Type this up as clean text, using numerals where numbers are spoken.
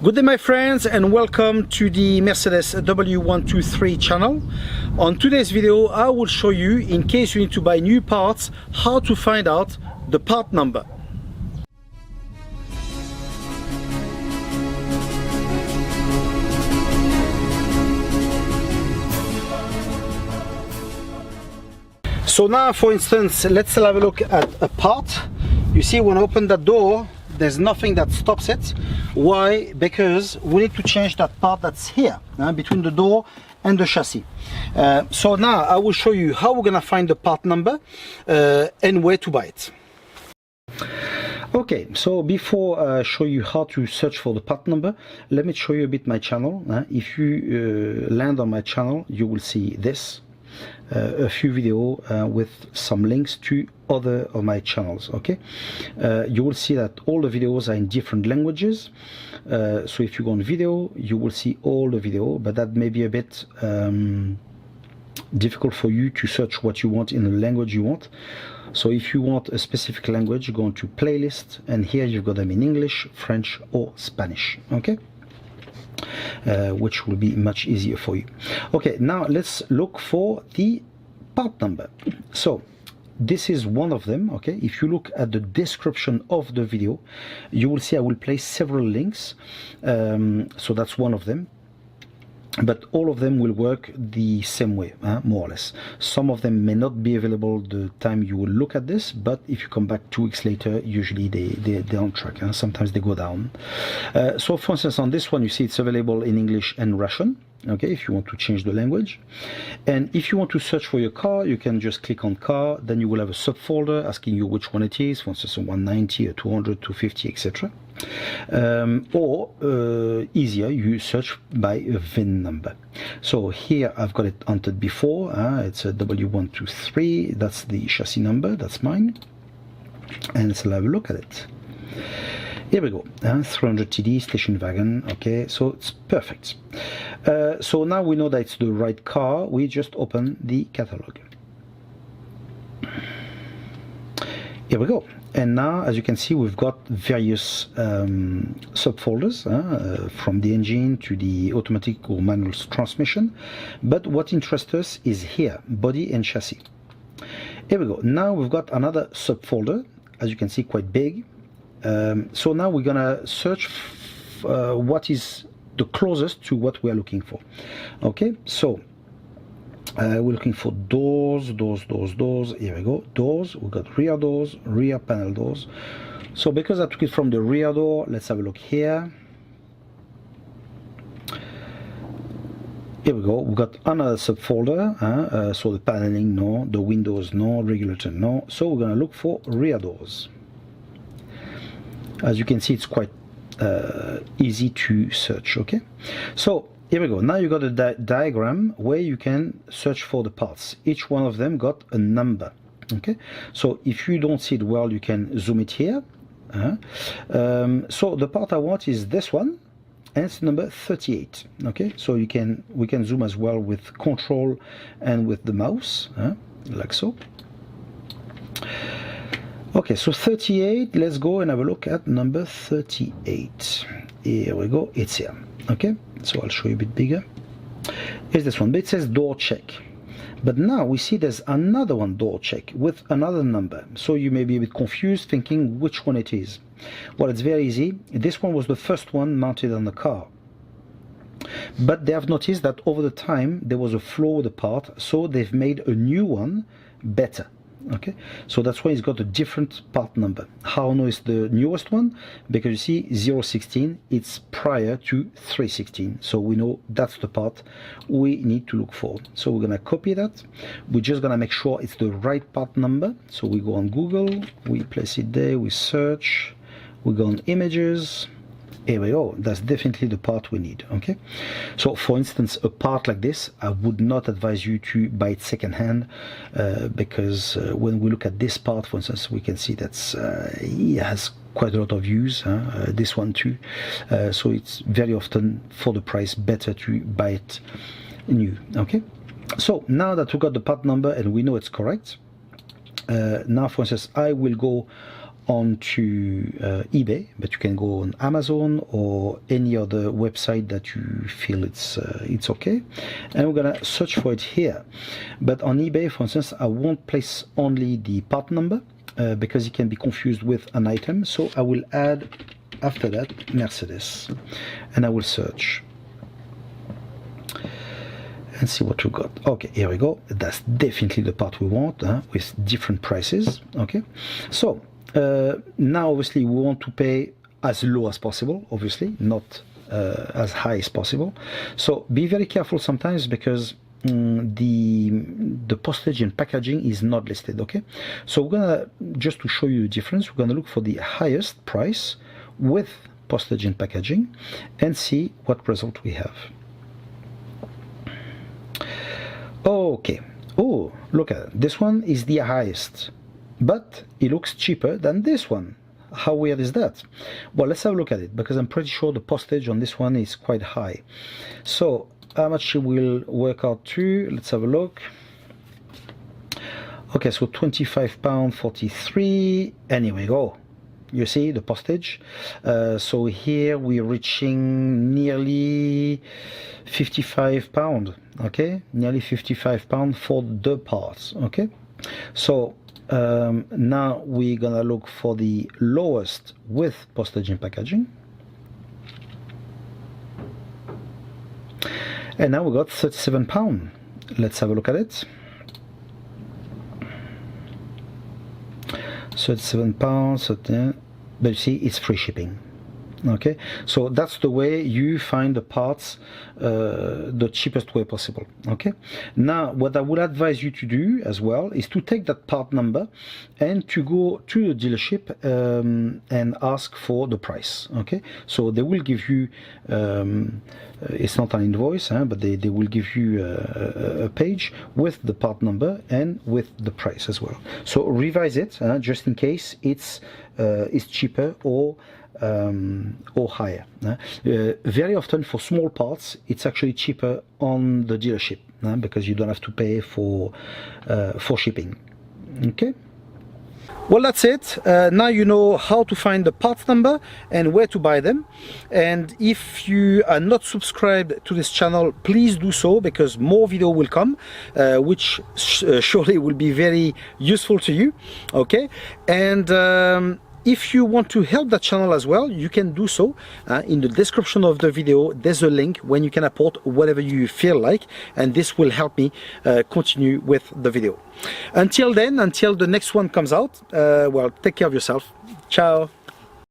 Good day my friends, and welcome to the Mercedes W123 channel. On today's video I will show you, in case you need to buy new parts, how to find out the part number. So now, for instance, let's have a look at a part. You see, when I open that door, there's nothing that stops it. Why? Because we need to change that part that's here between the door and the chassis. So now I will show you how we're gonna find the part number and where to buy it. Okay, so before I show you how to search for the part number, let me show you a bit my channel. If you land on my channel, you will see this. A few videos with some links to other of my channels. Okay, you will see that all the videos are in different languages, so if you go on video you will see all the video, but that may be a bit difficult for you to search what you want in the language you want. So if you want a specific language, go into playlist, and here you've got them in English, French or Spanish. Okay, which will be much easier for you. Okay, now let's look for the part number. So this is one of them. Okay, if you look at the description of the video, you will see I will place several links. So that's one of them, but all of them will work the same way, more or less. Some of them may not be available the time you will look at this, but if you come back 2 weeks later, usually they're on track. Sometimes they go down. So for instance, on this one, you see it's available in English and Russian. Okay, if you want to change the language. And if you want to search for your car, you can just click on car, then you will have a subfolder asking you which one it is, for instance a 190, a 200, 250, etc. Or easier, you search by a VIN number. So here I've got it entered before. It's a W123, that's the chassis number, that's mine. And let's have a look at it. Here we go, 300 TD station wagon. Okay, so it's perfect. So now we know that it's the right car. We just open the catalog. Here we go. And now, as you can see, we've got various subfolders, from the engine to the automatic or manual transmission. But what interests us is here, body and chassis. Here we go. Now we've got another subfolder, as you can see, quite big. So now we're gonna search what is the closest to what we are looking for. Okay, so we're looking for doors. Here we go, doors. We've got rear doors, rear panel doors. So because I took it from the rear door, let's have a look here. Here we go, we've got another subfolder. So the paneling, no. The windows, no. Regulator, no. So we're gonna look for rear doors. As you can see, it's quite easy to search. Okay, so here we go. Now you got a diagram where you can search for the parts. Each one of them got a number. Okay, so if you don't see it well, you can zoom it here. So the part I want is this one, and it's number 38. Okay, so we can zoom as well with control and with the mouse, like so. Okay, so 38, let's go and have a look at number 38. Here we go, it's here. Okay, so I'll show you a bit bigger. Here's this one, but it says door check. But now we see there's another one, door check, with another number. So you may be a bit confused, thinking which one it is. Well, it's very easy. This one was the first one mounted on the car. But they have noticed that over the time, there was a flaw with the part, so they've made a new one better. Okay, so that's why it's got a different part number. How I know it's the newest one? Because you see 016, it's prior to 316, so we know that's the part we need to look for. So we're gonna copy that. We're just gonna make sure it's the right part number. So we go on Google, we place it there, we search, we go on images. Here we go, that's definitely the part we need. Okay, so for instance, a part like this, I would not advise you to buy it second-hand, because when we look at this part, for instance, we can see that's it has quite a lot of use, this one too, so it's very often for the price better to buy it new. Okay, so now that we got the part number and we know it's correct, now for instance I will go onto eBay, but you can go on Amazon or any other website that you feel it's okay, and we're gonna search for it here. But on eBay, for instance, I won't place only the part number because it can be confused with an item, so I will add after that Mercedes, and I will search and see what we got. Okay, here we go. That's definitely the part we want, with different prices. Okay, so now obviously we want to pay as low as possible, obviously not as high as possible. So be very careful sometimes, because the postage and packaging is not listed. Okay, so we're gonna, just to show you the difference, we're gonna look for the highest price with postage and packaging and see what result we have. Okay, oh, look at it. This one is the highest, but it looks cheaper than this one. How weird is that? Well, let's have a look at it, because I'm pretty sure the postage on this one is quite high. So how much it will work out to? Let's have a look. Okay, so £25.43, and here we go. You see the postage. So here we're reaching nearly £55. Okay, nearly £55 for the parts. Okay, so now we're gonna look for the lowest with postage and packaging, and now we got £37. Let's have a look at it. £37, but you see it's free shipping. Okay, so that's the way you find the parts the cheapest way possible. Okay, now what I would advise you to do as well is to take that part number and to go to the dealership and ask for the price. Okay, so they will give you it's not an invoice, but they will give you a page with the part number and with the price as well. So revise it just in case it's cheaper or higher. Very often for small parts it's actually cheaper on the dealership because you don't have to pay for shipping. Okay, well, that's it. Now you know how to find the parts number and where to buy them. And if you are not subscribed to this channel, please do so, because more video will come, which surely will be very useful to you. Okay, and if you want to help that channel as well, you can do so. In the description of the video, there's a link when you can support whatever you feel like, and this will help me continue with the video. Until then, until the next one comes out, well, take care of yourself. Ciao.